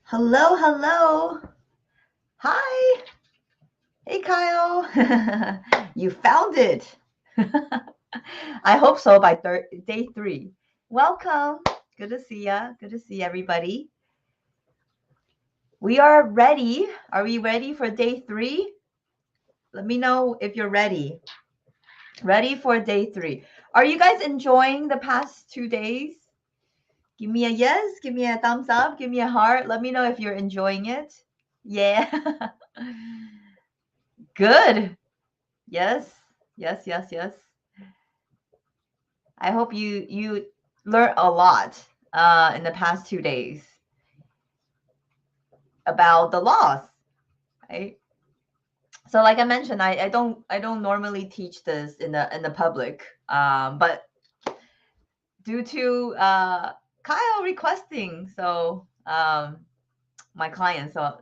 Hello, hello. Hi. Hey, Kyle. You found it. I hope so by day 3. Welcome. Good to see ya. Good to see everybody. We are ready. Are we ready for day 3? Let me know if you're ready. Ready for day 3. Are you guys enjoying the past 2 days? Give me a yes. Give me a thumbs up. Give me a heart. Let me know if you're enjoying it. Yeah. Good. Yes, yes, yes, yes. I hope you learned a lot in the past 2 days about the laws, right? So like I mentioned, I don't normally teach this in the public, but due to Kyle requesting, so my client, so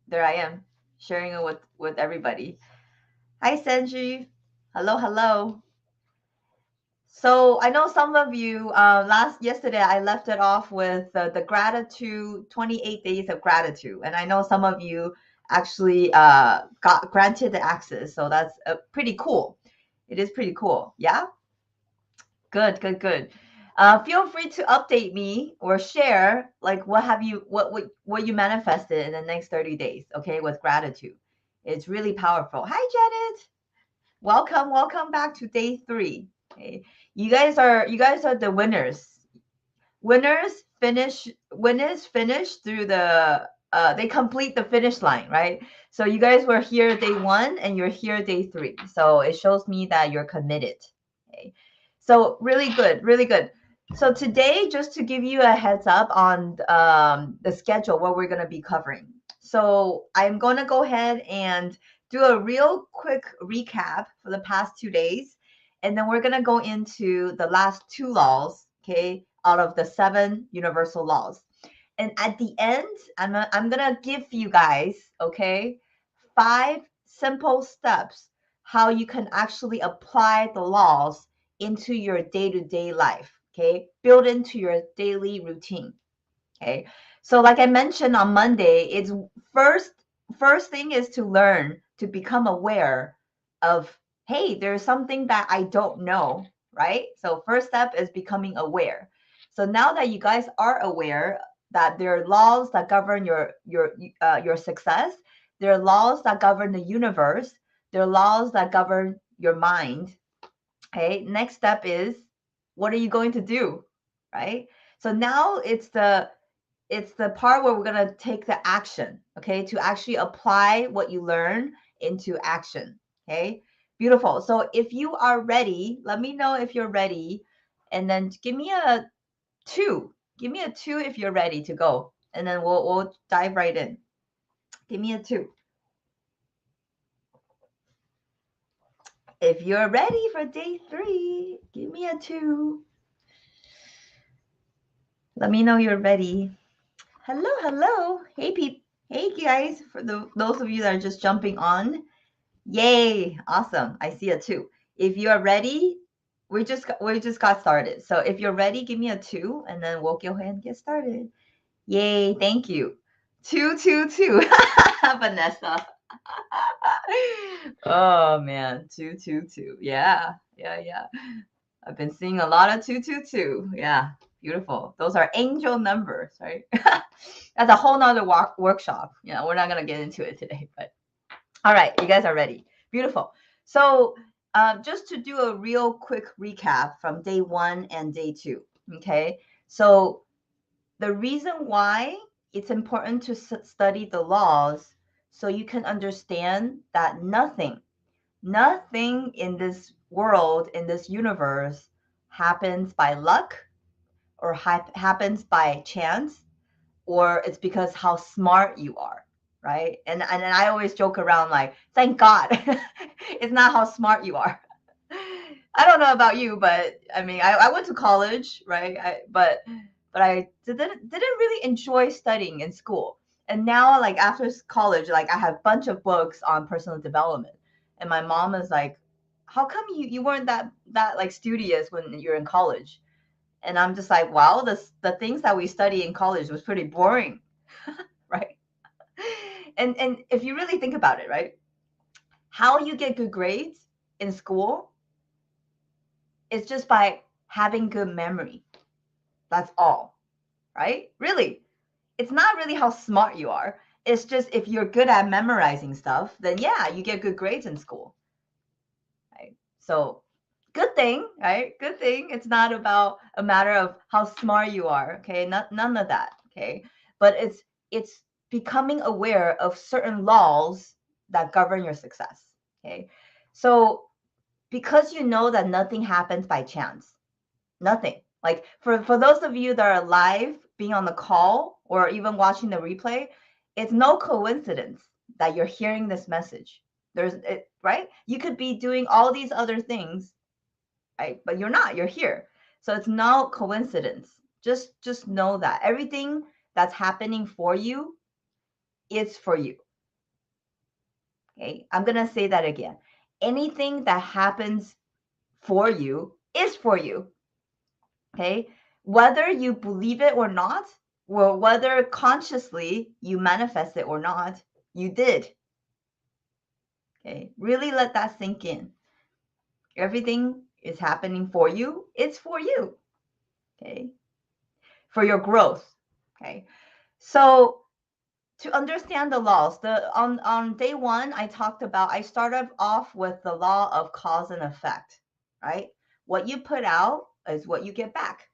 there I am sharing it with everybody. Hi Senji, hello, hello. So I know some of you yesterday I left it off with the gratitude 28 days of gratitude, and I know some of you actually got granted the access, so that's pretty cool. It is pretty cool. Yeah, good, good, good. Feel free to update me or share like what you manifested in the next 30 days. Okay, with gratitude, it's really powerful. Hi Janet. Welcome back to day 3. Okay. You guys are the winners. Winners finish through the they complete the finish line, right? So you guys were here day 1 and you're here day 3. So it shows me that you're committed. Okay. So really good, really good. So today, just to give you a heads up on the schedule, what we're going to be covering. So I'm going to go ahead and do a real quick recap for the past 2 days. And then we're going to go into the last 2 laws, okay, out of the 7 universal laws. And at the end, I'm going to give you guys, okay, 5 simple steps how you can actually apply the laws into your day-to-day life, okay? Build into your daily routine, okay? So like I mentioned on Monday, it's first first thing is to learn to become aware of, hey, there's something that I don't know, right? So first step is becoming aware. So now that you guys are aware that there are laws that govern your success, there are laws that govern the universe, there are laws that govern your mind. Okay, next step is, what are you going to do, right? So now it's the part where we're going to take the action, okay, to actually apply what you learn into action. Okay, beautiful. So if you are ready, let me know if you're ready, and then give me a 2. Give me a 2 if you're ready to go, and then we'll dive right in. Give me a 2 if you're ready for day 3. Give me a 2. Let me know you're ready. Hello, hello. Hey, Hey, guys. For those of you that are just jumping on, yay! Awesome. I see a 2. If you are ready, we just got started. So if you're ready, give me a 2, and then we'll go ahead and get started. Yay! Thank you. 222. Vanessa. Oh man, 222. Yeah, yeah, yeah. I've been seeing a lot of 222. Yeah, beautiful. Those are angel numbers, right? That's a whole nother workshop. Yeah, we're not gonna get into it today, but all right, you guys are ready. Beautiful. So, just to do a real quick recap from day 1 and day 2. Okay, so the reason why it's important to study the laws, so you can understand that nothing in this world, in this universe, happens by luck or happens by chance, or it's because how smart you are, right? And I always joke around like, thank God, it's not how smart you are. I don't know about you, but I mean, I went to college, right? But I didn't really enjoy studying in school. And now, like after college, like I have a bunch of books on personal development, and my mom is like, "How come you weren't that like studious when you're in college?" And I'm just like, "Wow, the things that we study in college was pretty boring." And if you really think about it, right? How you get good grades in school is just by having good memory. That's all, right? Really. It's not really how smart you are. It's just if you're good at memorizing stuff, then yeah, you get good grades in school. Right? So good thing, right? Good thing. It's not about a matter of how smart you are. Okay. None of that. Okay. But it's becoming aware of certain laws that govern your success. Okay. So because you know that nothing happens by chance, nothing. Like for those of you that are live, being on the call, or even watching the replay, it's no coincidence that you're hearing this message. There's it, right? You could be doing all these other things, right? But you're not. You're here. So it's no coincidence. Just know that everything that's happening for you is for you. Okay? I'm going to say that again. Anything that happens for you is for you. Okay? Whether you believe it or not, or whether consciously you manifest it or not, you did. Okay? Really let that sink in. Everything is happening for you. It's for you. Okay? For your growth. Okay? So to understand the laws, on day one, I started off with the law of cause and effect, right? What you put out is what you get back.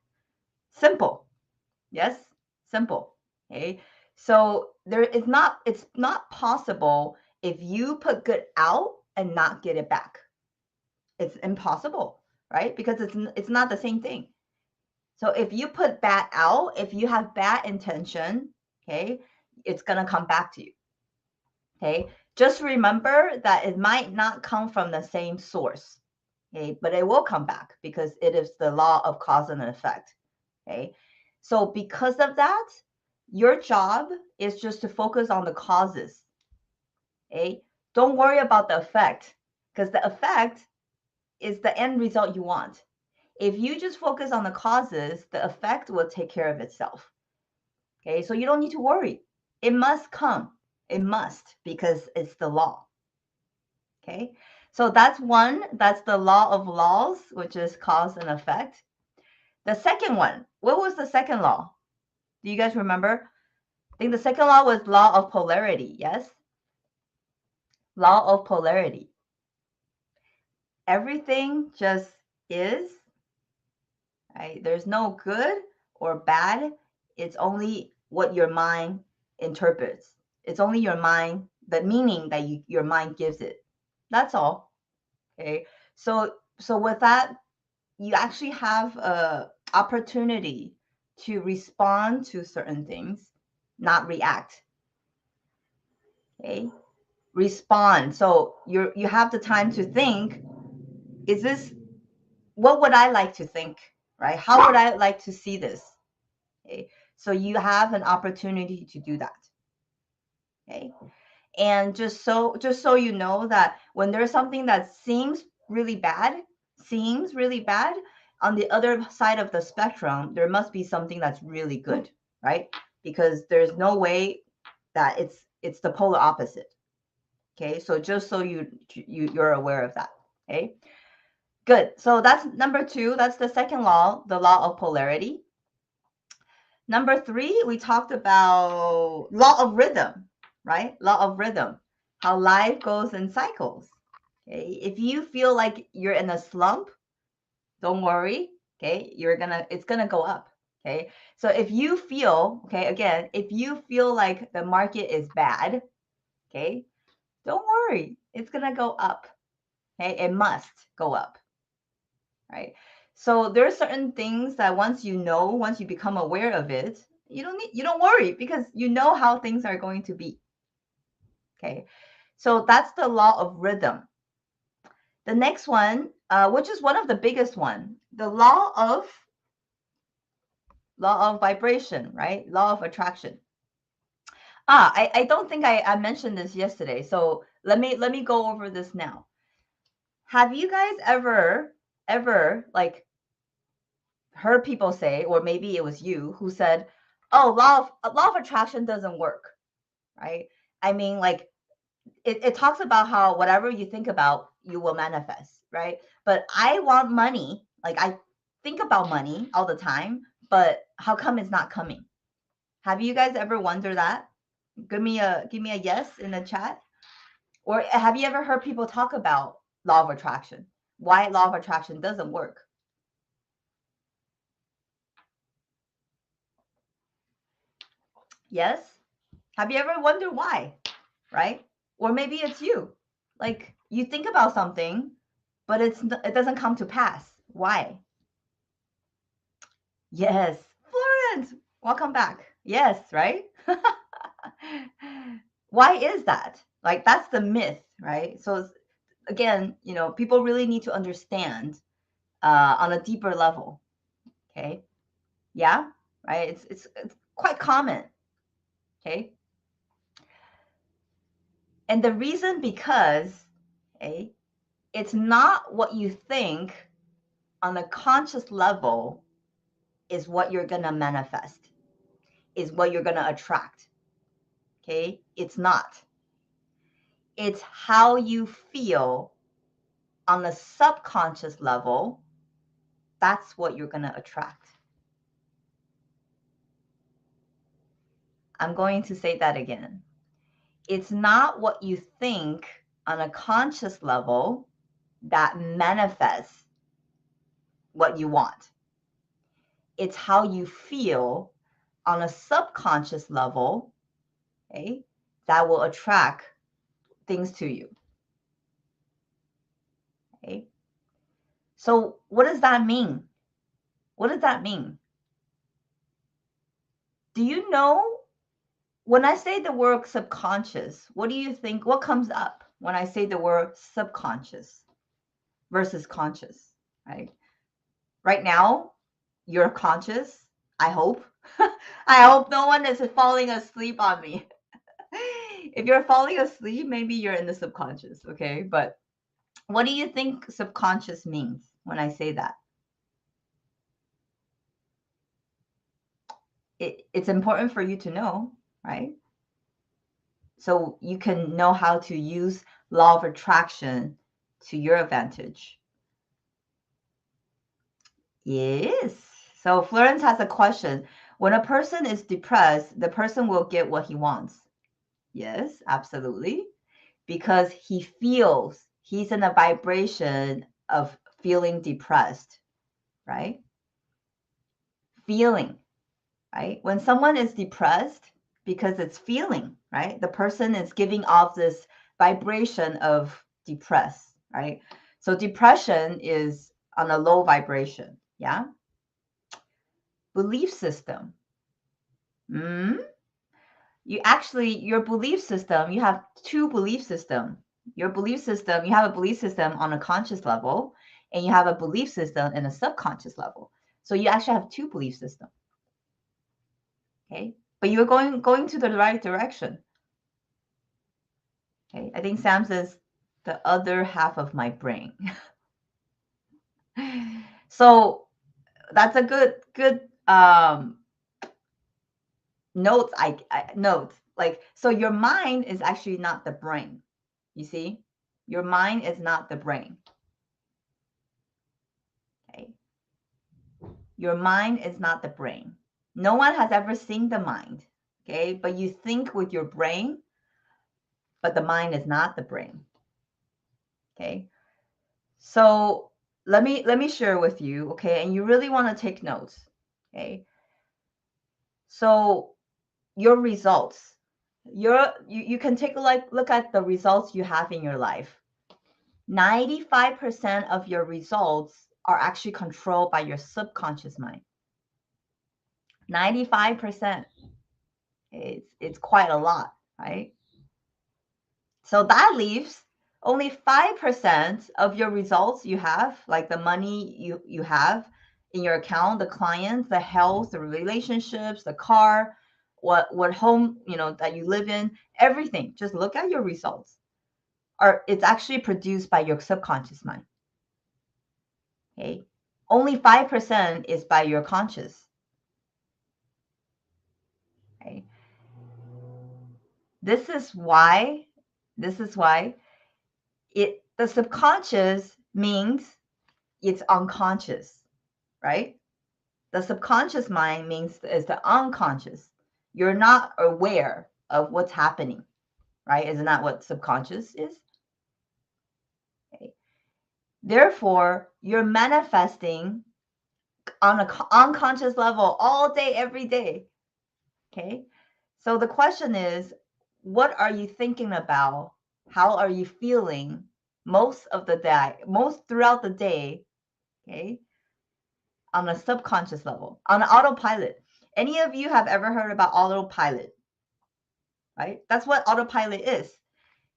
Simple. Yes, simple. Okay. So it's not possible if you put good out and not get it back. It's impossible, right? Because it's not the same thing. So if you put bad out, if you have bad intention, okay, it's gonna come back to you. Okay. Just remember that it might not come from the same source. Okay, but it will come back because it is the law of cause and effect. Okay. So because of that, your job is just to focus on the causes. Okay. Don't worry about the effect because the effect is the end result you want. If you just focus on the causes, the effect will take care of itself. Okay. So you don't need to worry. It must come. It must because it's the law. Okay. So that's one. That's the law of laws, which is cause and effect. The second one, what was the second law? Do you guys remember? I think the second law was law of polarity. Yes? Law of polarity. Everything just is, right? There's no good or bad. It's only what your mind interprets. It's only your mind, the meaning that your mind gives it. That's all. Okay. So with that, you actually have a opportunity to respond to certain things, not react. Okay. Respond. So you have the time to think, is this, what would I like to think, right? How would I like to see this? Okay. So you have an opportunity to do that. Okay. And just so you know that when there's something that seems really bad, on the other side of the spectrum, there must be something that's really good, right? Because there's no way that it's the polar opposite. Okay, so just so you're aware of that. Okay, good. So that's number two. That's the second law, the law of polarity. Number three, we talked about law of rhythm, right? Law of rhythm, how life goes in cycles. Okay, if you feel like you're in a slump, don't worry. Okay, it's gonna go up. Okay, so if you feel, okay, again, if you feel like the market is bad, okay, don't worry, it's gonna go up. Okay, it must go up, right? So there are certain things that once you become aware of it, you don't worry because you know how things are going to be. Okay, so that's the law of rhythm. The next one, which is one of the biggest one, the law of vibration, right? Law of attraction. I don't think I mentioned this yesterday, so let me go over this now. Have you guys ever like heard people say, or maybe it was you who said, "Oh, law of attraction doesn't work," right? I mean, like it talks about how whatever you think about, you will manifest, right? But I want money. Like I think about money all the time, but how come it's not coming? Have you guys ever wondered that? Give me a yes in the chat. Or have you ever heard people talk about law of attraction? Why law of attraction doesn't work? Yes? Have you ever wondered why? Right? Or maybe it's you. Like you think about something, but it doesn't come to pass. Why? Yes. Florence, welcome back. Yes, right? Why is that? Like that's the myth, right? So again, people really need to understand on a deeper level. Okay. Yeah. Right. It's quite common. Okay. And the reason because, okay, it's not what you think on a conscious level is what you're gonna manifest, is what you're gonna attract. Okay. It's not. It's how you feel on a subconscious level. That's what you're gonna attract. I'm going to say that again. It's not what you think on a conscious level that manifests what you want. It's how you feel on a subconscious level, okay, that will attract things to you. Okay. So what does that mean? What does that mean? Do you know when I say the word subconscious, what do you think? What comes up when I say the word subconscious versus conscious, right? Right now, you're conscious. I hope. I hope no one is falling asleep on me. If you're falling asleep, maybe you're in the subconscious, okay? But what do you think subconscious means when I say that? It's important for you to know, right? So you can know how to use law of attraction to your advantage. Yes. So Florence has a question. When a person is depressed, the person will get what he wants. Yes, absolutely. Because he feels he's in a vibration of feeling depressed, right? Feeling, right? When someone is depressed, because it's feeling, right? The person is giving off this vibration of depressed, right? So depression is on a low vibration, yeah? Belief system. You actually, your belief system, you have two belief systems. Your belief system, you have a belief system on a conscious level, and you have a belief system in a subconscious level. So you actually have two belief systems. Okay. But you're going to the right direction. Okay. I think Sam says the other half of my brain. So that's a good notes. Notes like, so your mind is actually not the brain. You see, your mind is not the brain. Okay. Your mind is not the brain. No one has ever seen the mind. Okay. But you think with your brain, but the mind is not the brain. Okay. So let me share with you. Okay. And you really want to take notes. Okay. So your results, you can take a look at the results you have in your life. 95% of your results are actually controlled by your subconscious mind. 95%. It's quite a lot, right? So that leaves only 5% of your results you have, like the money you have in your account, the clients, the health, the relationships, the car, what home, that you live in, everything. Just look at your results. It's actually produced by your subconscious mind. Okay? Only 5% is by your conscious. Okay? This is why the subconscious means it's unconscious, right? The subconscious mind means is the unconscious. You're not aware of what's happening, right? Isn't that what subconscious is? Okay. Therefore, you're manifesting on an unconscious level all day, every day. Okay. So the question is, what are you thinking about? How are you feeling most of the day, most throughout the day? Okay. On a subconscious level, on autopilot. Any of you have ever heard about autopilot? Right? That's what autopilot is.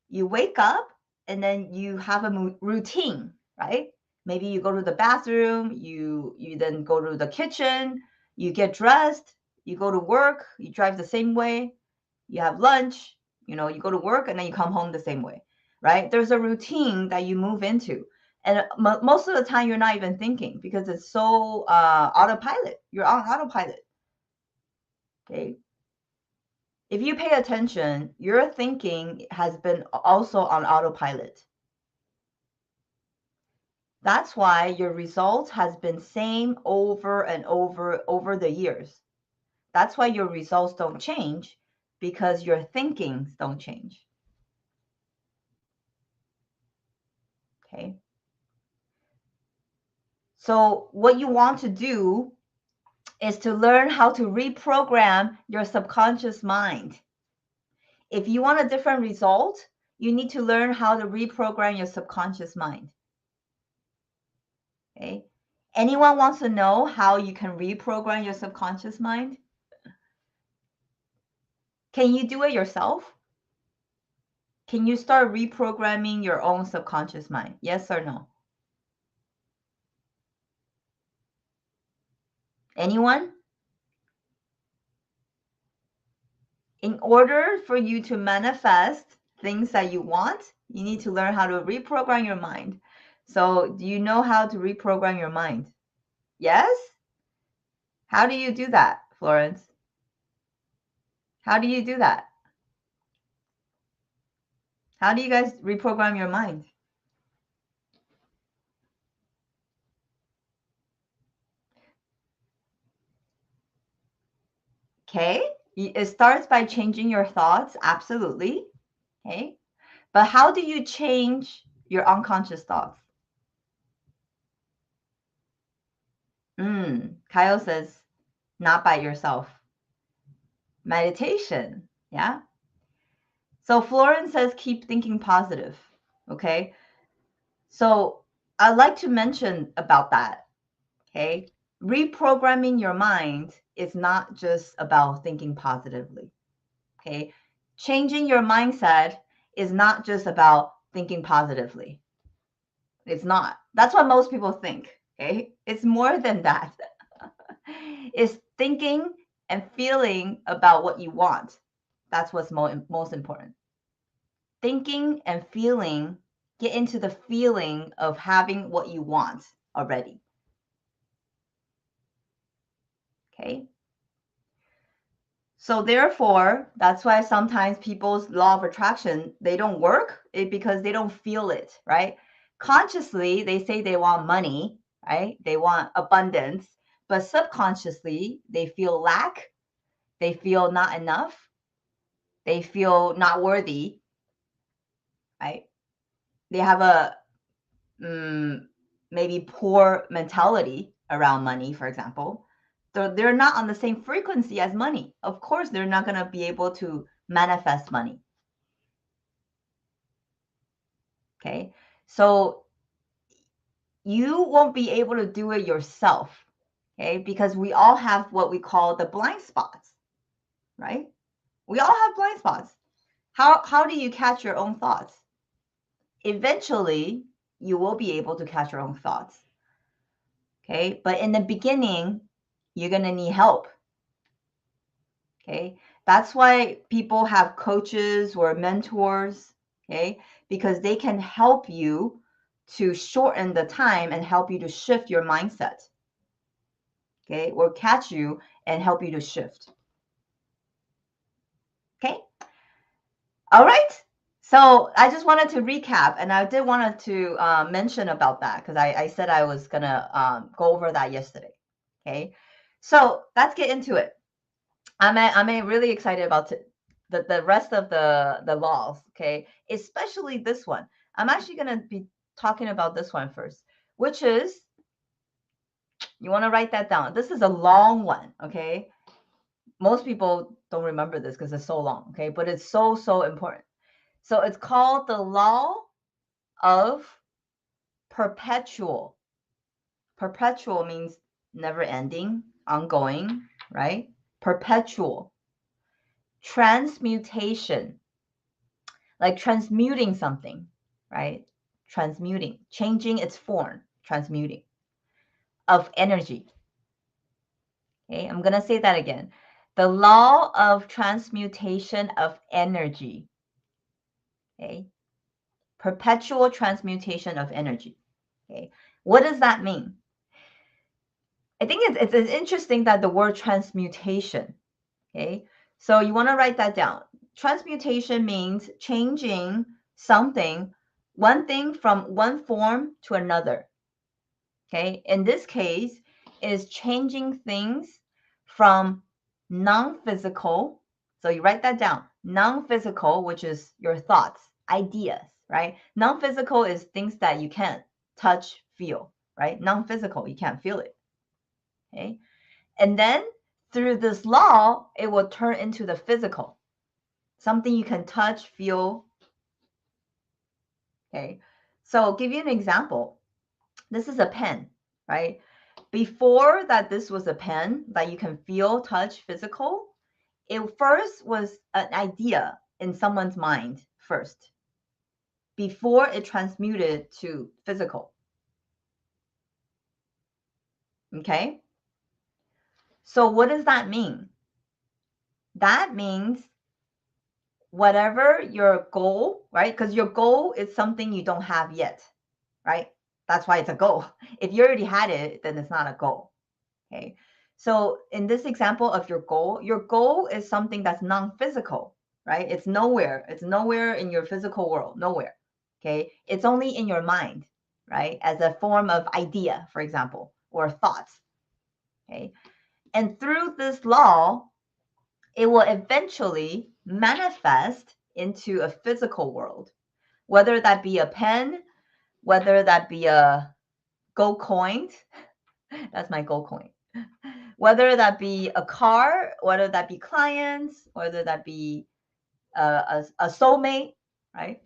You wake up and then you have a routine, right? Maybe you go to the bathroom, you then go to the kitchen, you get dressed, you go to work, you drive the same way, you have lunch, you go to work and then you come home the same way, right? There's a routine that you move into. And most of the time you're not even thinking because it's so autopilot. You're on autopilot. Okay. If you pay attention, your thinking has been also on autopilot. That's why your results has been same over and over the years. That's why your results don't change, because your thinkings don't change. Okay. So what you want to do is to learn how to reprogram your subconscious mind. If you want a different result, you need to learn how to reprogram your subconscious mind. Okay. Anyone wants to know how you can reprogram your subconscious mind? Can you do it yourself? Can you start reprogramming your own subconscious mind? Yes or no? Anyone? In order for you to manifest things that you want, you need to learn how to reprogram your mind. So, do you know how to reprogram your mind? Yes? How do you do that, Florence? How do you do that? How do you guys reprogram your mind? Okay, it starts by changing your thoughts, absolutely. Okay, but how do you change your unconscious thoughts? Kyle says, not by yourself. Meditation, yeah. So Florence says, keep thinking positive. Okay, so I'd like to mention about that. Okay, reprogramming your mind is not just about thinking positively. Okay, changing your mindset is not just about thinking positively. It's not. That's what most people think. Okay, it's more than that. It's thinking and feeling about what you want. That's what's most important. Thinking and feeling, get into the feeling of having what you want already. Okay. So therefore, that's why sometimes people's law of attraction, they don't work because they don't feel it, right? Consciously, they say they want money, right? They want abundance, but subconsciously, they feel lack, they feel not enough, they feel not worthy, right? They have a maybe poor mentality around money, for example. So they're not on the same frequency as money. Of course, they're not going to be able to manifest money. Okay. So you won't be able to do it yourself. Okay. Because we all have what we call the blind spots, right? We all have blind spots. How do you catch your own thoughts? Eventually, you will be able to catch your own thoughts. Okay. But in the beginning, you're going to need help. Okay. That's why people have coaches or mentors. Okay. Because they can help you to shorten the time and help you to shift your mindset. Okay. Or catch you and help you to shift. Okay. All right. So I just wanted to recap, and I did wanted to mention about that because I said I was gonna go over that yesterday. Okay, so let's get into it. I'm really excited about the rest of the laws. Okay, especially this one. I'm actually gonna be talking about this one first, which is, you want to write that down. This is a long one. Okay, most people don't remember this because it's so long. Okay, but it's so important. So it's called the law of perpetual. Perpetual means never ending, ongoing, right? Perpetual. Transmutation, like transmuting something, right? Transmuting, changing its form, transmuting of energy. Okay, I'm going to say that again. The law of transmutation of energy. Okay, perpetual transmutation of energy. Okay, what does that mean? I think it's interesting that the word transmutation. Okay, so you want to write that down. Transmutation means changing something, one thing from one form to another. Okay, in this case, is changing things from non-physical. So you write that down. Non-physical, which is your thoughts, ideas, right? Non-physical is things that you can't touch, feel, right? Non-physical, you can't feel it. Okay, and then through this law, it will turn into the physical, something you can touch, feel. Okay, so I'll give you an example. This is a pen, right? Before that, this was a pen that you can feel, touch, physical. It first was an idea in someone's mind first, before it transmuted to physical. Okay, so what does that mean? That means whatever your goal, right? Because your goal is something you don't have yet, right? That's why it's a goal. If you already had it, then it's not a goal. Okay. So in this example of your goal is something that's non-physical, right? It's nowhere. It's nowhere in your physical world, nowhere. Okay. It's only in your mind, right? As a form of idea, for example, or thoughts. Okay. And through this law, it will eventually manifest into a physical world, whether that be a pen, whether that be a gold coin. That's my gold coin. Whether that be a car, whether that be clients, whether that be a soulmate, right?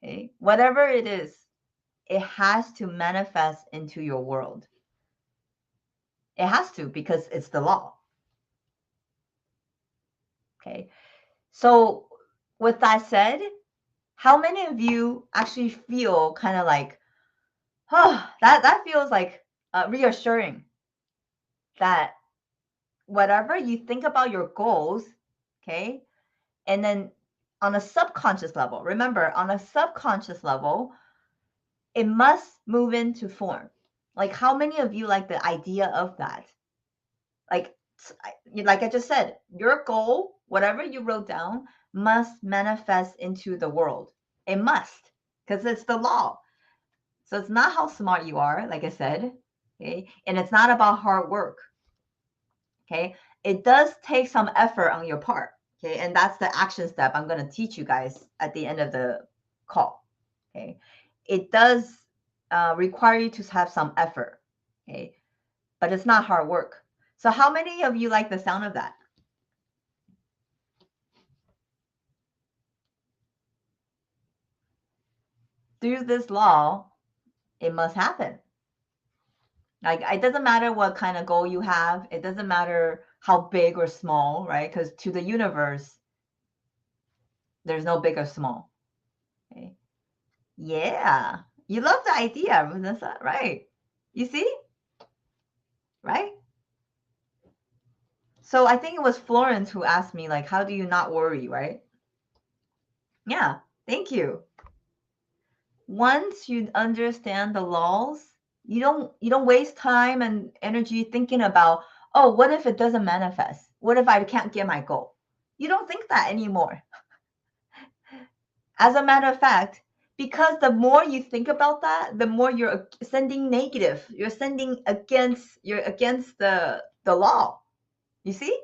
Okay. Whatever it is, it has to manifest into your world. It has to, because it's the law. Okay. So with that said, how many of you actually feel kind of like, oh, that feels like reassuring that whatever you think about your goals, okay, and then on a subconscious level, remember, on a subconscious level, it must move into form. Like, how many of you like the idea of that? Like, like I just said, your goal, whatever you wrote down, must manifest into the world. It must, because it's the law. So it's not how smart you are, like I said, okay? And it's not about hard work, okay? It does take some effort on your part, okay? And that's the action step I'm going to teach you guys at the end of the call, okay? It does require you to have some effort, okay? But it's not hard work. So how many of you like the sound of that? Through this law, it must happen. Like, it doesn't matter what kind of goal you have. It doesn't matter how big or small, right? Because to the universe, there's no big or small. Okay. Yeah. You love the idea, Vanessa, right? You see? Right? So I think it was Florence who asked me, like, how do you not worry, right? Yeah. Thank you. Once you understand the laws, you don't waste time and energy thinking about, oh, what if it doesn't manifest? What if I can't get my goal? You don't think that anymore. As a matter of fact, because the more you think about that, the more you're sending negative. You're against the law. You see?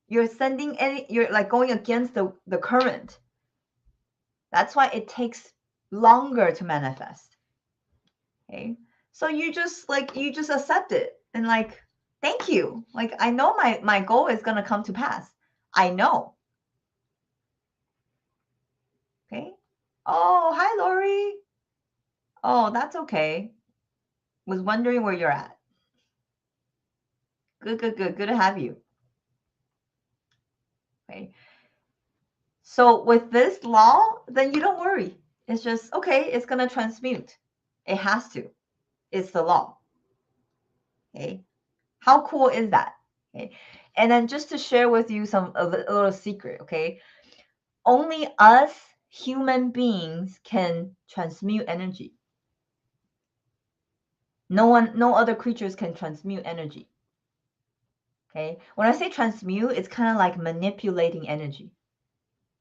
You're like going against the current. That's why it takes longer to manifest. Okay? So you just accept it and like, thank you. Like, I know my goal is going to come to pass. I know. Okay? Oh, hi Lori. Oh, that's okay. Was wondering where you're at. Good to have you. Okay. So with this law, then you don't worry. It's just, okay, it's going to transmute. It has to. It's the law. Okay. How cool is that? Okay. And then just to share with you a little secret, okay? Only us human beings can transmute energy. No other creatures can transmute energy. Okay. When I say transmute, it's kind of like manipulating energy.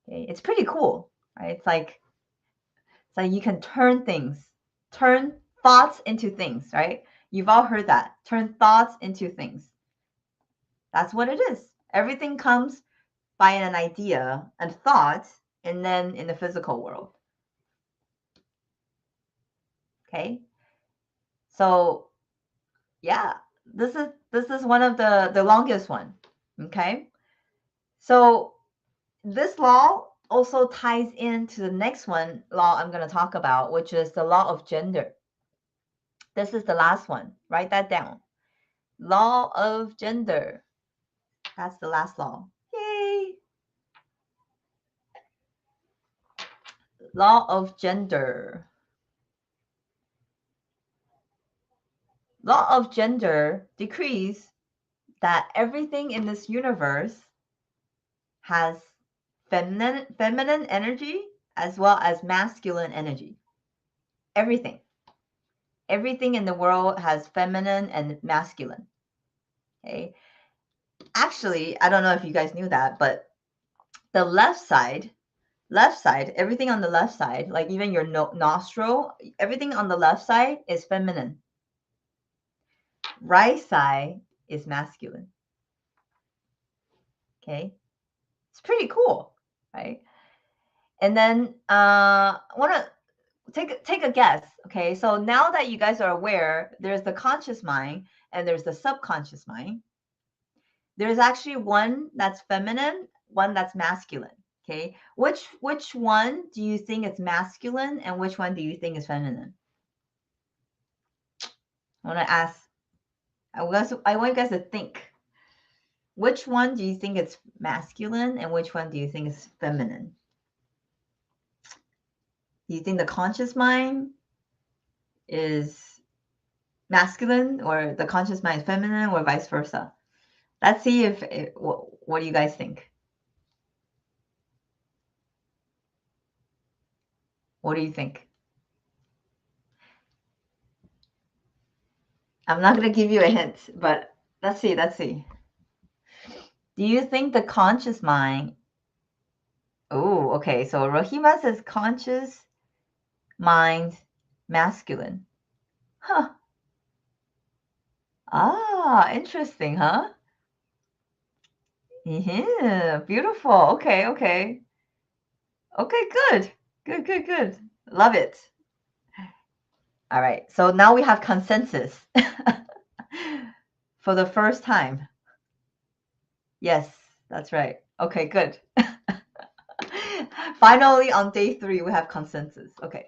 Okay. It's pretty cool, right? It's like you can turn thoughts into things, right? You've all heard that. Turn thoughts into things. That's what it is. Everything comes by an idea and thought, and then in the physical world. Okay. So yeah, this is one of the longest one. Okay. So this law also ties into the next one law I'm going to talk about, which is the law of gender. This is the last one. Write that down. Law of gender. That's the last law. Yay! Law of gender. Law of gender decrees that everything in this universe has feminine energy as well as masculine energy. Everything in the world has feminine and masculine. Okay. Actually, I don't know if you guys knew that, but the left side, everything on the left side, like even your nostril, everything on the left side is feminine. Right side is masculine. Okay. It's pretty cool, right? And then want to take a guess. Okay, so now that you guys are aware, there's the conscious mind and there's the subconscious mind. There's actually one that's feminine, one that's masculine. Okay, which one do you think is masculine and which one do you think is feminine? I want to ask. I want you guys to think. Which one do you think is masculine and which one do you think is feminine? Do you think the conscious mind is masculine or the conscious mind is feminine or vice versa? Let's see what do you guys think? What do you think? I'm not going to give you a hint, but let's see. Do you think the conscious mind? Oh, okay. So Rohima says conscious mind masculine. Huh. Ah, interesting, huh? Yeah, beautiful. Okay. Okay, good. Good. Love it. All right. So now we have consensus for the first time. Yes, that's right. Okay, good. Finally, on day 3, we have consensus. Okay.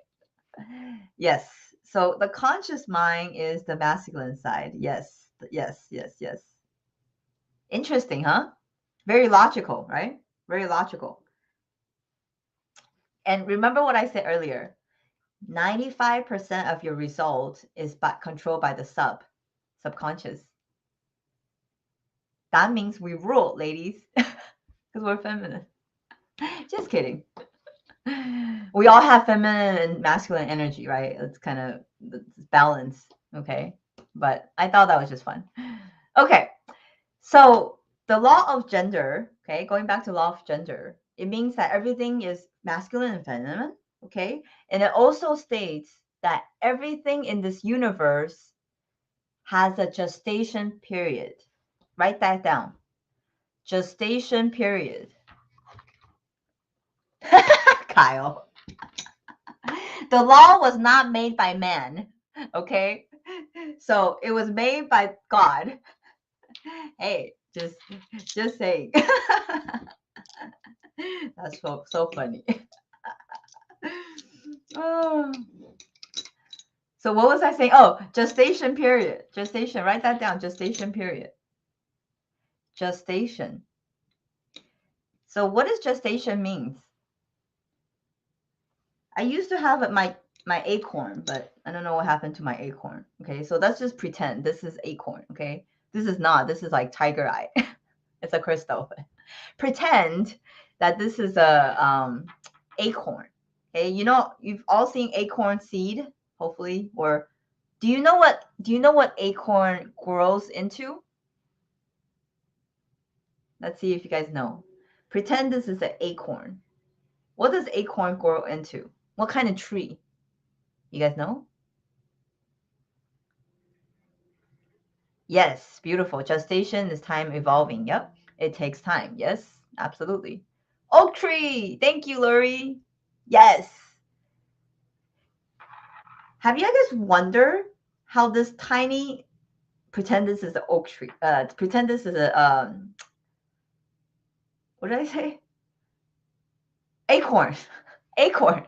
Yes. So the conscious mind is the masculine side. Yes. Interesting, huh? Very logical, right? Very logical. And remember what I said earlier. 95% of your result is controlled by the subconscious. That means we rule, ladies, because we're feminine. Just kidding. We all have feminine and masculine energy, right? It's kind of balance, okay? But I thought that was just fun. Okay, so the law of gender, okay, going back to law of gender, it means that everything is masculine and feminine, okay? And it also states that everything in this universe has a gestation period. Write that down. Gestation period. Kyle. The law was not made by man, okay? So it was made by God. Hey, just saying. That's so funny. Oh. So what was I saying? Oh, gestation period. Gestation. Write that down. Gestation period. Gestation. So what does gestation means? I used to have my acorn, but I don't know what happened to my acorn. Okay, so let's just pretend this is acorn. Okay, this is not. This is like tiger eye. It's a crystal. Pretend that this is a acorn. Okay, you know you've all seen acorn seed, hopefully, or do you know what acorn grows into? Let's see if you guys know. Pretend this is an acorn. What does acorn grow into? What kind of tree? You guys know? Yes, beautiful. Gestation is time evolving. Yep. It takes time. Yes, absolutely. Oak tree. Thank you, Lori. Yes. Have you guys wondered how this tiny pretend this is an oak tree? Pretend this is a what did I say? Acorn. Acorn.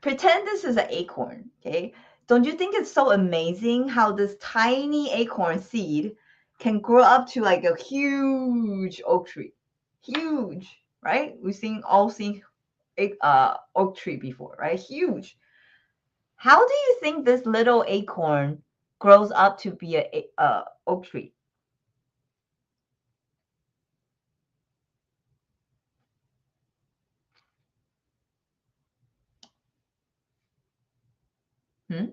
Pretend this is an acorn, okay? Don't you think it's so amazing how this tiny acorn seed can grow up to like a huge oak tree? Huge, right? All seen oak tree before, right? Huge. How do you think this little acorn grows up to be a oak tree? Hmm?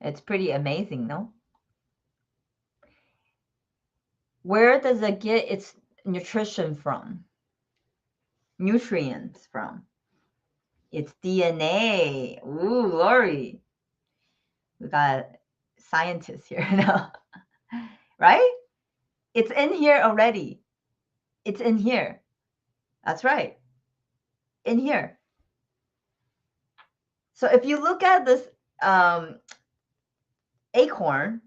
It's pretty amazing, no? Where does it get its nutrition from? Nutrients from? It's DNA. Ooh, Lori. We got scientists here now. Right? It's in here already. It's in here. That's right. In here. So if you look at this acorn,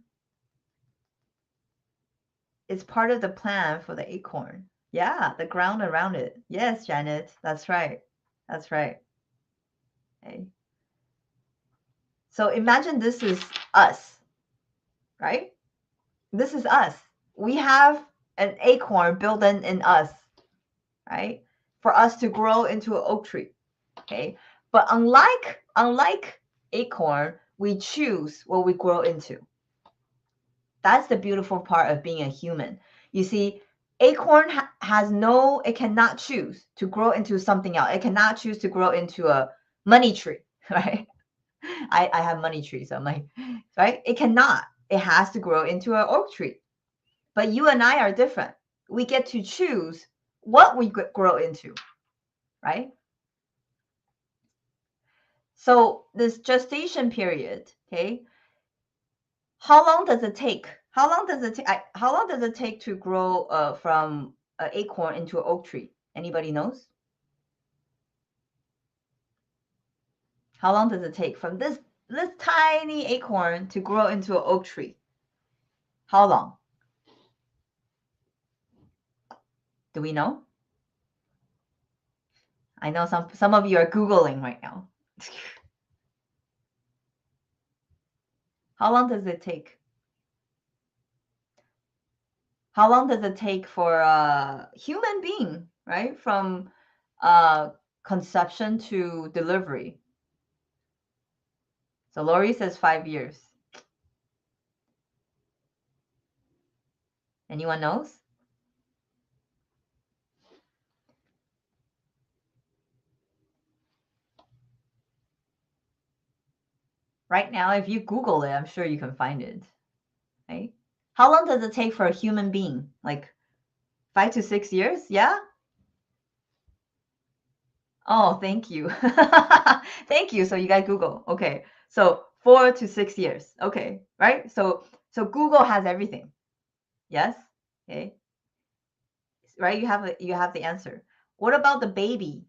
it's part of the plan for the acorn. Yeah, the ground around it. Yes, Janet. That's right. That's right. Okay. So imagine this is us, right? This is us. We have an acorn built in us, right? For us to grow into an oak tree. Okay. But unlike acorn, we choose what we grow into. That's the beautiful part of being a human. You see, acorn has no, it cannot choose to grow into something else. It cannot choose to grow into a money tree, right? I have money trees, so I'm like, right? It cannot. It has to grow into an oak tree. But you and I are different. We get to choose what we grow into, right? So this gestation period, okay, how long does it take? How long does it take to grow from an acorn into an oak tree? Anybody knows? How long does it take from this tiny acorn to grow into an oak tree? How long? Do we know? I know some of you are Googling right now. How long does it take? How long does it take for a human being, right? From uh, conception to delivery. So Lori says 5 years. Anyone knows? Right now, if you Google it, I'm sure you can find it. Right? How long does it take for a human being? Like 5 to 6 years? Yeah? Oh, thank you. Thank you. So you guys Google. Okay. So 4 to 6 years. Okay. Right? So Google has everything. Yes? Okay. Right? You have the answer. What about the baby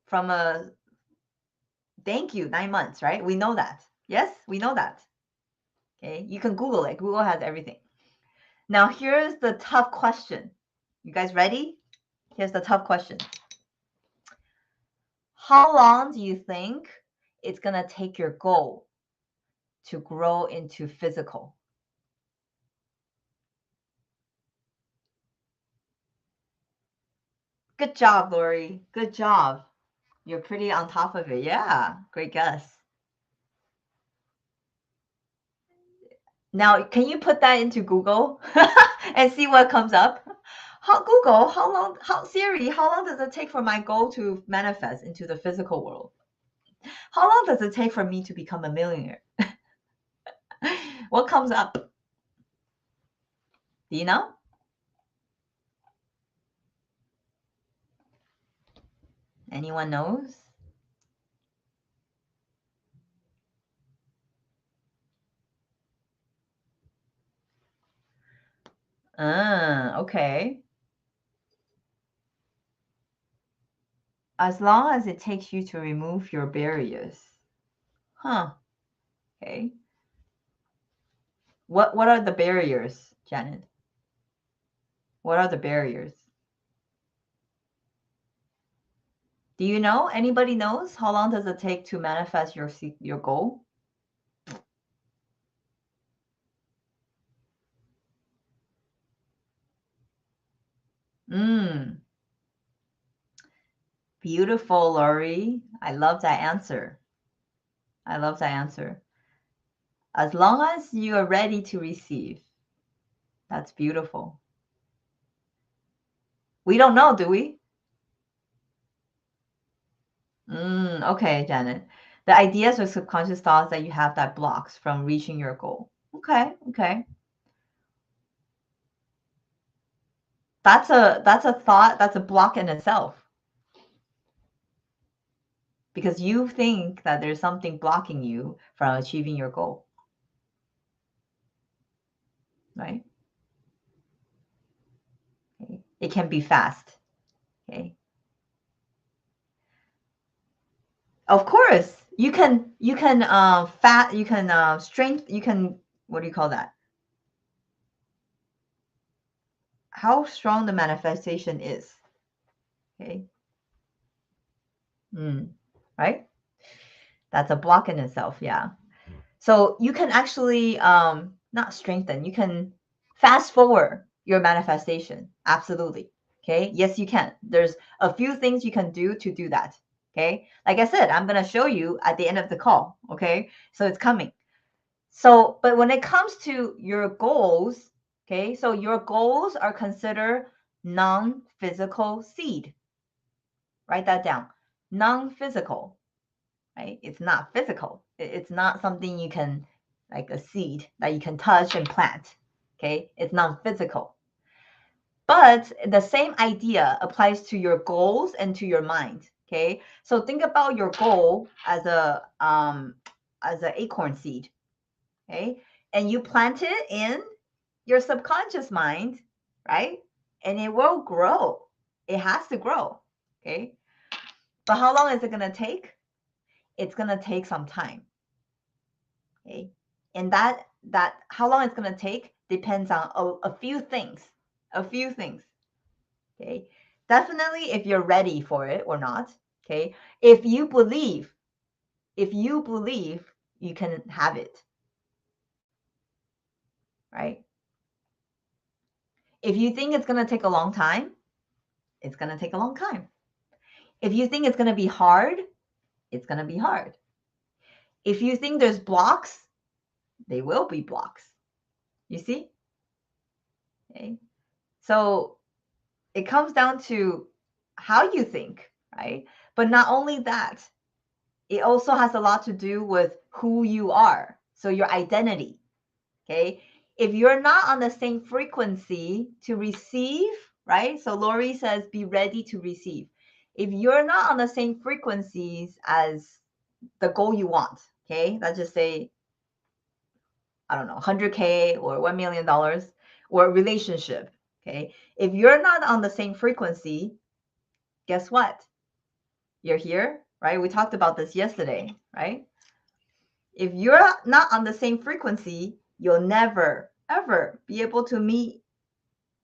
from a thank you, 9 months, right? We know that. Yes? We know that. Okay. You can Google it. Google has everything. Now here's the tough question. You guys ready? Here's the tough question. How long do you think it's going to take your goal to grow into physical? Good job, Lori. Good job. You're pretty on top of it. Yeah, great guess. Now, can you put that into Google and see what comes up? Google, Siri, how long does it take for my goal to manifest into the physical world? How long does it take for me to become a millionaire? What comes up? Do you know? Anyone knows? Okay. As long as it takes you to remove your barriers. Huh. Okay. What are the barriers, Janet? What are the barriers? Do you know? Anybody knows? How long does it take to manifest your goal? Beautiful, Lori. I love that answer. I love that answer. As long as you are ready to receive. That's beautiful. We don't know, do we? Okay, Janet. The ideas or subconscious thoughts that you have that blocks from reaching your goal. Okay, okay. That's a thought, that's a block in itself. Because you think that there's something blocking you from achieving your goal. Right? Okay. It can be fast. Okay. Of course, you can strength, you can, what do you call that? How strong the manifestation is. Okay. Right? That's a block in itself. Yeah. So you can actually not strengthen, you can fast forward your manifestation. Absolutely. Okay. Yes, you can. There's a few things you can do to do that. Okay. Like I said, I'm going to show you at the end of the call. Okay. So it's coming. So, but when it comes to your goals, okay, so your goals are considered non-physical seed. Write that down. Non-physical, right? It's not physical. It's not something you can, like a seed that you can touch and plant. Okay, it's non-physical. But the same idea applies to your goals and to your mind. Okay, so think about your goal as an acorn seed. Okay, and you plant it in your subconscious mind, right? And it will grow. It has to grow. Okay, but how long is it gonna take? It's gonna take some time. Okay, and that how long it's gonna take depends on a few things. A few things. Okay, definitely if you're ready for it or not. Okay, if you believe you can have it, right? If you think it's gonna take a long time, it's gonna take a long time. If you think it's gonna be hard, it's gonna be hard. If you think there's blocks, they will be blocks. You see? Okay. So it comes down to how you think, right? But not only that, it also has a lot to do with who you are. So your identity. Okay. If you're not on the same frequency to receive, right? So Lori says, be ready to receive. If you're not on the same frequencies as the goal you want, okay, let's just say, I don't know, 100K or $1 million or relationship, okay? If you're not on the same frequency, guess what? You're here, right? We talked about this yesterday, right? If you're not on the same frequency, you'll never, ever be able to meet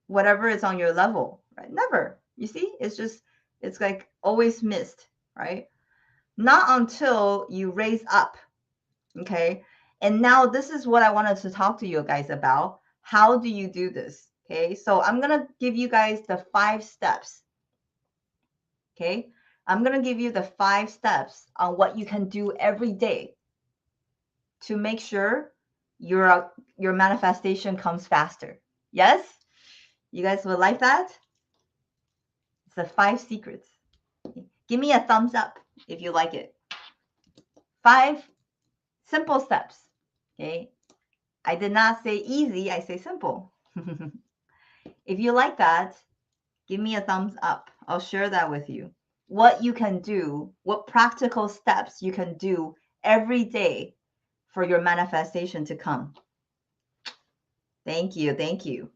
whatever is on your level, right? Never. You see, it's like always missed, right? Not until you raise up, okay? And now this is what I wanted to talk to you guys about. How do you do this? Okay, so I'm gonna give you guys the 5 steps. Okay, I'm gonna give you the 5 steps on what you can do every day to make sure your manifestation comes faster. Yes, you guys would like that? It's the 5 secrets. Give me a thumbs up if you like it. 5 simple steps. Okay, I did not say easy, I say simple. If you like that, give me a thumbs up. I'll share that with you. What you can do, what practical steps you can do every day for your manifestation to come. Thank you. Thank you.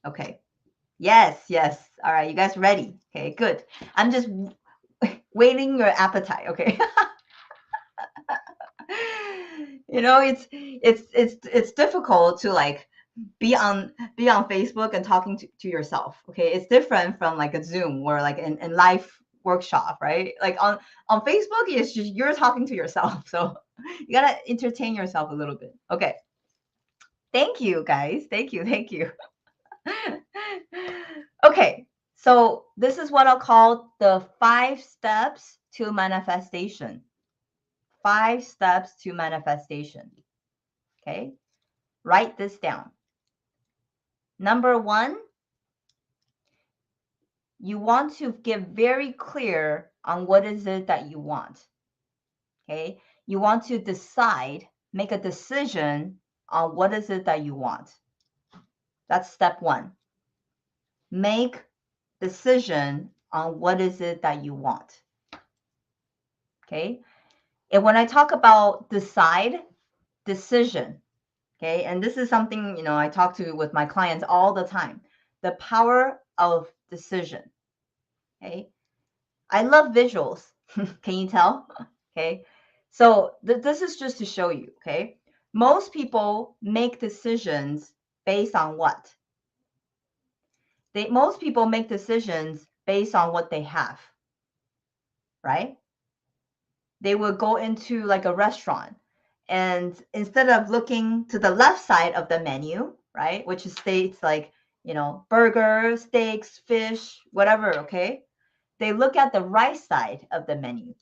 Okay. Yes, yes. All right. You guys ready? Okay, good. I'm just waiting your appetite. Okay. It's difficult to like be on Facebook and talking to yourself. Okay, it's different from like a Zoom or like in live workshop, right? Like on Facebook, it's just you're talking to yourself, so you gotta entertain yourself a little bit. Okay, thank you guys, thank you. Okay, so this is what I'll call the 5 steps to manifestation. 5 steps to manifestation. Okay, write this down. Number 1, you want to get very clear on what is it that you want. Okay, you want to decide, make a decision on what is it that you want. That's step 1. Make decision on what is it that you want. Okay, and when I talk about decide, decision, okay, and this is something I talk to with my clients all the time, the power of decision. Okay, I love visuals. Can you tell? Okay, so this is just to show you. Okay, most people make decisions based on what? Most people make decisions based on what they have, right? They will go into like a restaurant, and instead of looking to the left side of the menu, right, which states like burger, steaks, fish, whatever, okay, they look at the right side of the menu.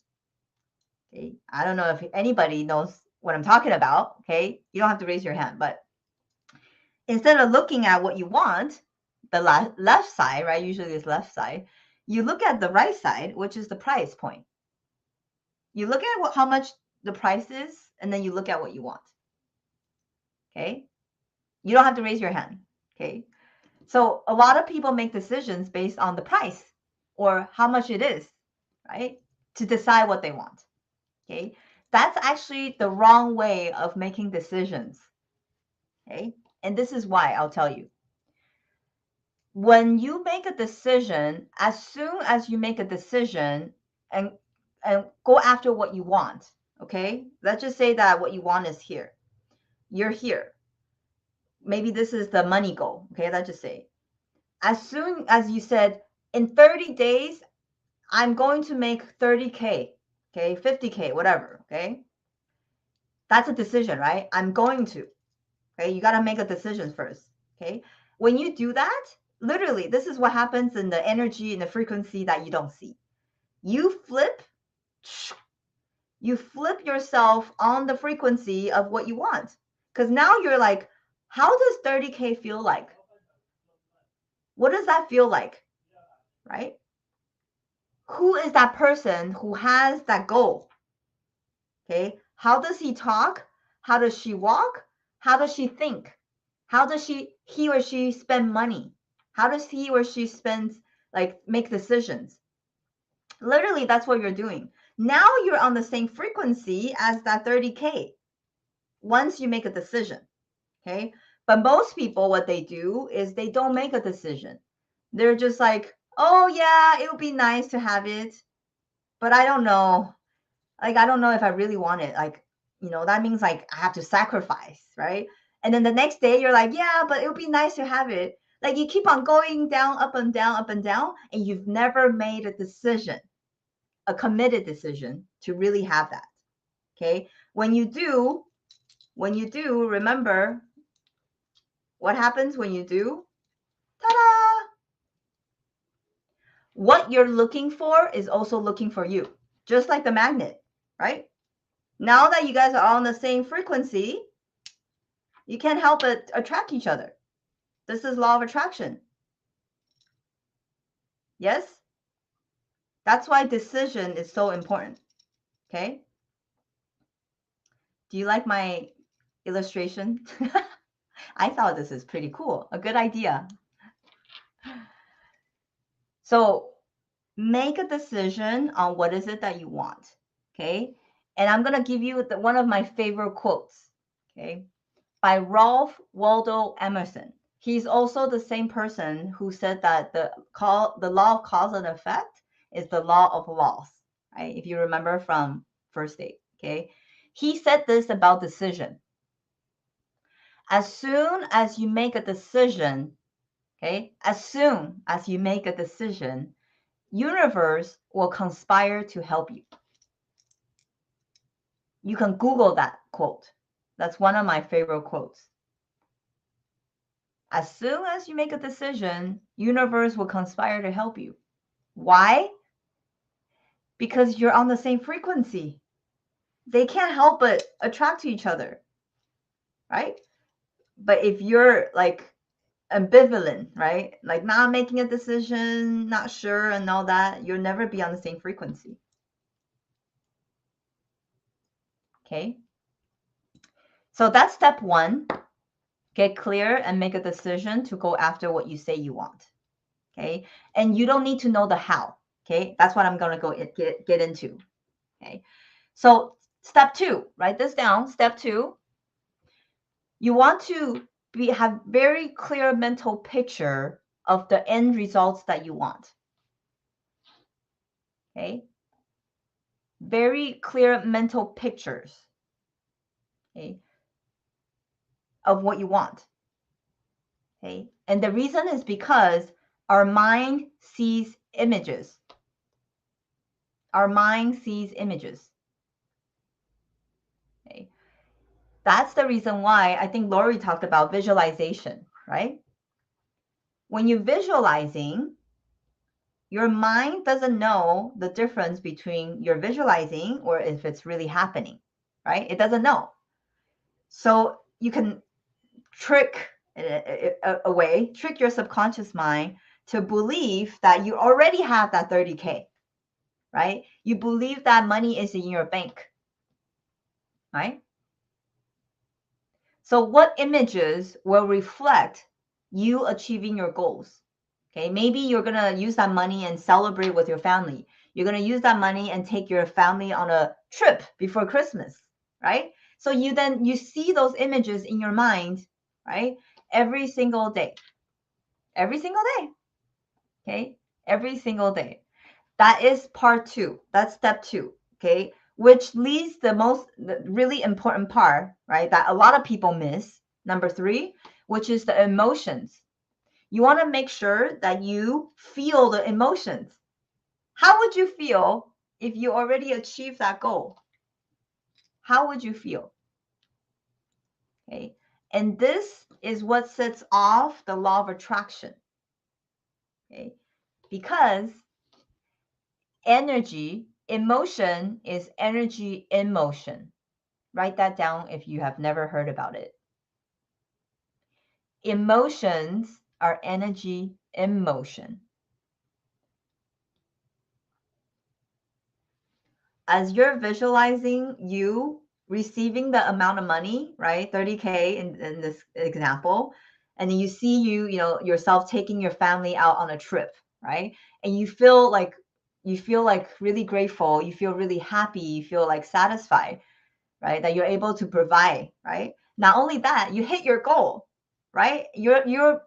Okay, I don't know if anybody knows what I'm talking about. Okay, you don't have to raise your hand, but instead of looking at what you want, the left side, right, usually it's left side, you look at the right side, which is the price point. You look at how much the price is, and then you look at what you want. Okay, you don't have to raise your hand. Okay, so a lot of people make decisions based on the price or how much it is, right, to decide what they want. Okay, that's actually the wrong way of making decisions. Okay, and this is why I'll tell you. When you make a decision, as soon as you make a decision and go after what you want, okay, let's just say that what you want is here. You're here. Maybe this is the money goal. Okay, let's just say. As soon as you said, in 30 days, I'm going to make 30K, okay, 50K, whatever, okay? That's a decision, right? I'm going to, okay? You got to make a decision first, okay? When you do that, literally, this is what happens in the energy and the frequency that you don't see. You flip yourself on the frequency of what you want. Because now you're like, how does 30K feel like? What does that feel like, right? Who is that person who has that goal? Okay. How does he talk? How does she walk? How does she think? How does he or she spend money? How does he or she make decisions? Literally, that's what you're doing. Now you're on the same frequency as that 30K once you make a decision. Okay. But most people, what they do is they don't make a decision. They're just like, oh, yeah, it would be nice to have it, but I don't know. Like, I don't know if I really want it. Like, that means like I have to sacrifice, right? And then the next day you're like, yeah, but it would be nice to have it. Like, you keep on going down, up and down, up and down, and you've never made a decision, a committed decision to really have that. Okay. When you do, remember what happens when you do? Ta-da! What you're looking for is also looking for you, just like the magnet, right? Now that you guys are all on the same frequency, you can't help but attract each other. This is law of attraction. Yes? That's why decision is so important. Okay? Do you like my illustration? I thought this is pretty cool. A good idea. So make a decision on what is it that you want. Okay? And I'm going to give you one of my favorite quotes. Okay? By Ralph Waldo Emerson. He's also the same person who said that the law of cause and effect is the law of loss, right? If you remember from first date, okay? He said this about decision. As soon as you make a decision, okay? As soon as you make a decision, universe will conspire to help you. You can Google that quote. That's one of my favorite quotes. As soon as you make a decision, universe will conspire to help you. Why? Because you're on the same frequency. They can't help but attract to each other, right? But if you're like ambivalent, right? Like not making a decision, not sure and all that, you'll never be on the same frequency. Okay? So that's step 1. Get clear and make a decision to go after what you say you want. Okay? And you don't need to know the how. Okay? That's what I'm going to go get into. Okay? So step 2, write this down. Step 2, you want to have very clear mental picture of the end results that you want. Okay? Very clear mental pictures, okay, of what you want. Okay? And the reason is because our mind sees images. Our mind sees images. Okay? That's the reason why I think Lori talked about visualization, right? When you're visualizing, your mind doesn't know the difference between you're visualizing or if it's really happening, right? It doesn't know. So you can trick your subconscious mind to believe that you already have that 30K, right? You believe that money is in your bank, right? So what images will reflect you achieving your goals? Okay, maybe you're going to use that money and celebrate with your family. You're going to use that money and take your family on a trip before Christmas, right? So you see those images in your mind, right? Every single day. Every single day. Okay? Every single day. That is part 2. That's step 2, okay? Which leads the really important part, right? That a lot of people miss. Number 3, which is the emotions. You want to make sure that you feel the emotions. How would you feel if you already achieved that goal? How would you feel? Okay. And this is what sets off the law of attraction. Okay. Because emotion is energy in motion. Write that down if you have never heard about it. Emotions are energy in motion. as you're visualizing you receiving the amount of money, right? 30K in this example, and then you see you know, yourself taking your family out on a trip, right? And you feel like really grateful, you feel really happy, you feel like satisfied, right? That you're able to provide, right? Not only that, you hit your goal, right? You're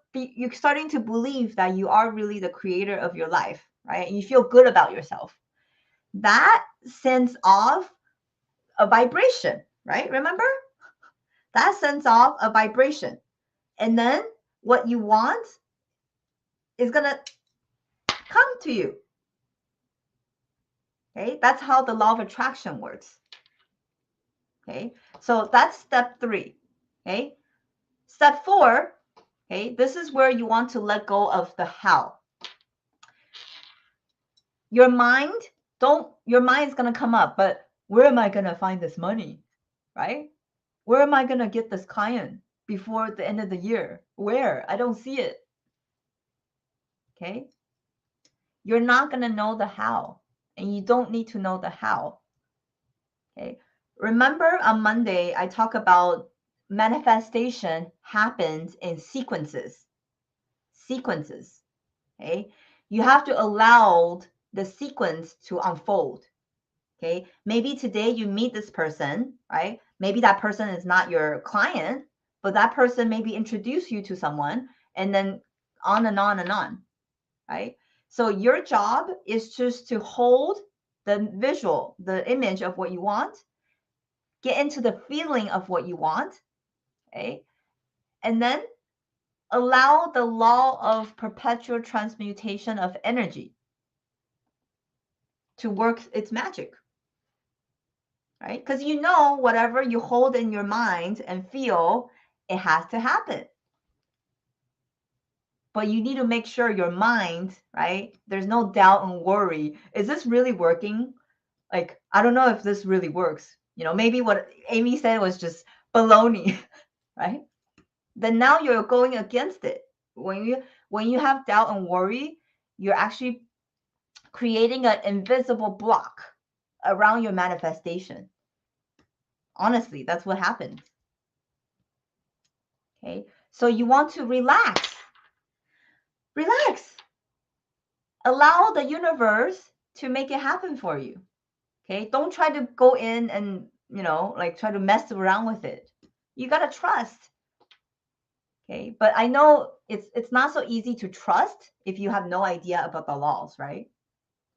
starting to believe that you are really the creator of your life, right? And you feel good about yourself. That sends off a vibration, right? Remember? That sends off a vibration. And then what you want is going to come to you. Okay? That's how the law of attraction works. Okay? So that's step 3. Okay? Step 4, okay? This is where you want to let go of the how. Your mind is going to come up, but where am I going to find this money? Right? Where am I going to get this client before the end of the year? Where? I don't see it. Okay? You're not going to know the how, and you don't need to know the how. Okay? Remember on Monday, I talk about manifestation happens in sequences. Sequences. Okay? You have to allow the sequence to unfold. Okay? Maybe today you meet this person, right? Maybe that person is not your client, but that person maybe introduce you to someone, and then on and on and on, right? So your job is just to hold the visual, the image of what you want, get into the feeling of what you want, okay? And then allow the law of perpetual transmutation of energy to work its magic, right? Because you know whatever you hold in your mind and feel, it has to happen. But you need to make sure your mind, right? There's no doubt and worry. Is this really working? Like, I don't know if this really works. You know, maybe what Amy said was just baloney, right? Then now you're going against it. When you have doubt and worry, you're actually creating an invisible block around your manifestation. Honestly, that's what happens. Okay? So you want to relax. Relax. Allow the universe to make it happen for you. Okay? Don't try to go in and, like try to mess around with it. You got to trust. Okay? But I know it's not so easy to trust if you have no idea about the laws, right?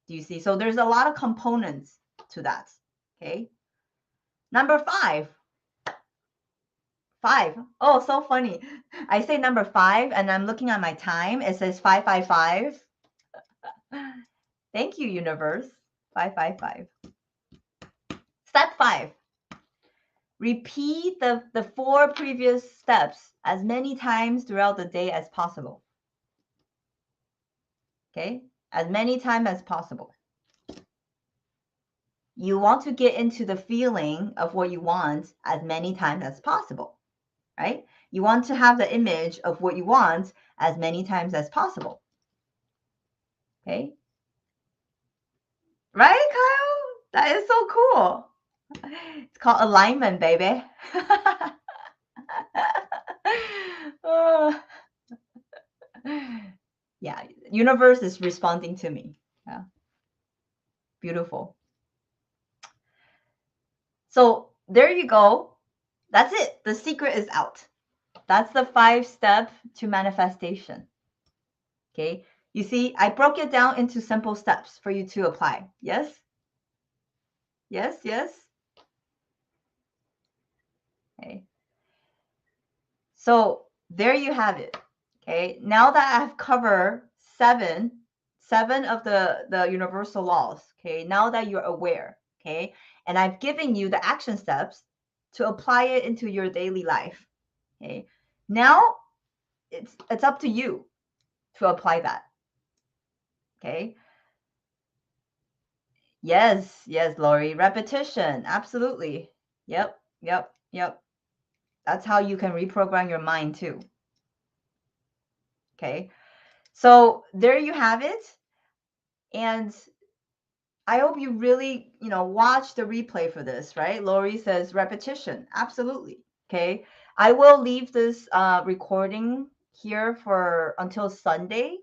Do you see? So there's a lot of components to that. Okay? Number 5. 5. Oh, so funny. I say number 5 and I'm looking at my time. It says 555. Thank you, universe. 555. Step 5. Repeat the 4 previous steps as many times throughout the day as possible. Okay? As many times as possible. You want to get into the feeling of what you want as many times as possible, right? You want to have the image of what you want as many times as possible. Okay? Right, Kyle? That is so cool. It's called alignment, baby. Yeah, universe is responding to me. Yeah. Beautiful. So there you go. That's it. The secret is out. That's the 5-step to manifestation. Okay. You see, I broke it down into simple steps for you to apply. Yes? Yes, yes. Okay. So there you have it. Okay. Now that I've covered seven of the universal laws. Okay. Now that you're aware. Okay. And I've given you the action steps to apply it into your daily life. Okay. Now it's up to you to apply that. Okay. Yes, yes, Lori. Repetition. Absolutely. Yep, yep, yep. That's how you can reprogram your mind too. Okay. So there you have it. And I hope you really, watch the replay for this, right? Lori says repetition. Absolutely. Okay. I will leave this recording here for until Sunday.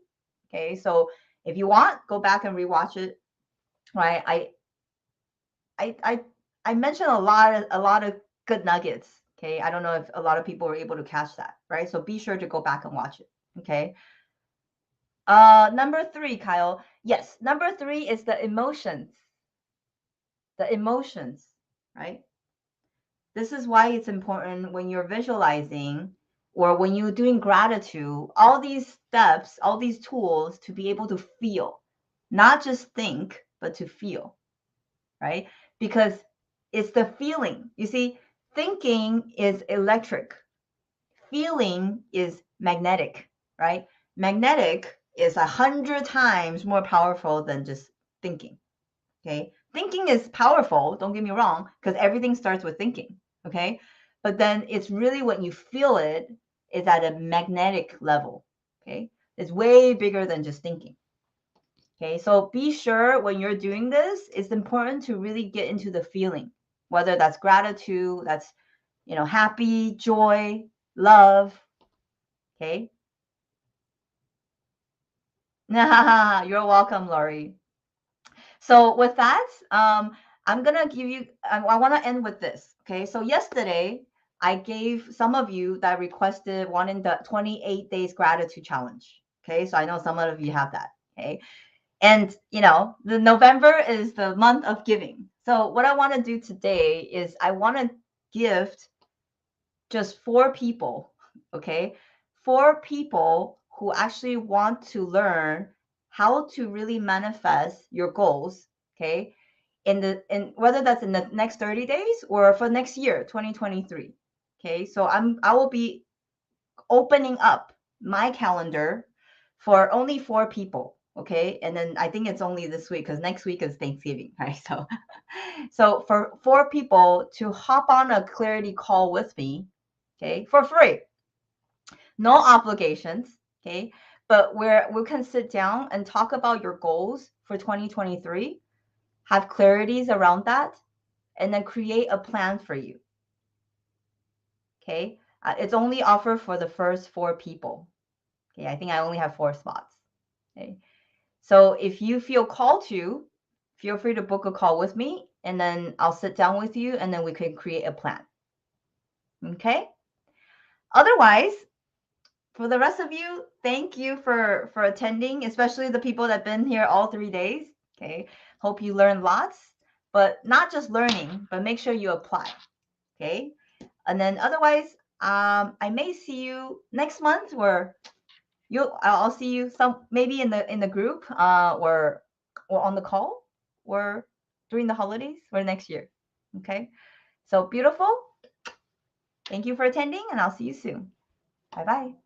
Okay. So if you want, go back and rewatch it. Right. I I I mentioned a lot of good nuggets. Okay. I don't know if a lot of people were able to catch that, right? So be sure to go back and watch it. Okay. Number 3, Kyle. Yes, number 3 is the emotions. The emotions, right? This is why it's important when you're visualizing or when you're doing gratitude, all these steps, all these tools to be able to feel, not just think, but to feel, right? Because it's the feeling. You see, thinking is electric, feeling is magnetic, right? Magnetic is 100 times more powerful than just thinking. Okay. Thinking is powerful, don't get me wrong, because everything starts with thinking. Okay. But then it's really when you feel it is at a magnetic level. Okay. It's way bigger than just thinking. Okay. So be sure when you're doing this, it's important to really get into the feeling, whether that's gratitude, that's, happy, joy, love. Okay. You're welcome, Laurie. So with that, I'm gonna give you. I want to end with this. Okay. So yesterday, I gave some of you that requested wanting the 28 days gratitude challenge. Okay. So I know some of you have that. Okay. And the November is the month of giving. So what I want to do today is I want to gift just 4 people. Okay. 4 people who actually want to learn how to really manifest your goals. Okay, in whether that's in the next 30 days or for next year 2023. Okay, so I will be opening up my calendar for only 4 people. Okay, and then I think it's only this week because next week is Thanksgiving. Right, so for 4 people to hop on a clarity call with me. Okay, for free, no obligations. Okay, but where we can sit down and talk about your goals for 2023, have clarities around that, and then create a plan for you. Okay. It's only offered for the first 4 people. Okay. I think I only have 4 spots. Okay. So if you feel called to, feel free to book a call with me and then I'll sit down with you and then we can create a plan. Okay. Otherwise, for the rest of you, thank you for attending, especially the people that have been here all 3 days. Okay. Hope you learned lots, but not just learning, but make sure you apply. Okay. And then otherwise, I may see you next month, or I'll see you some maybe in the group, or on the call, or during the holidays, or next year. Okay. So beautiful. Thank you for attending, and I'll see you soon. Bye bye.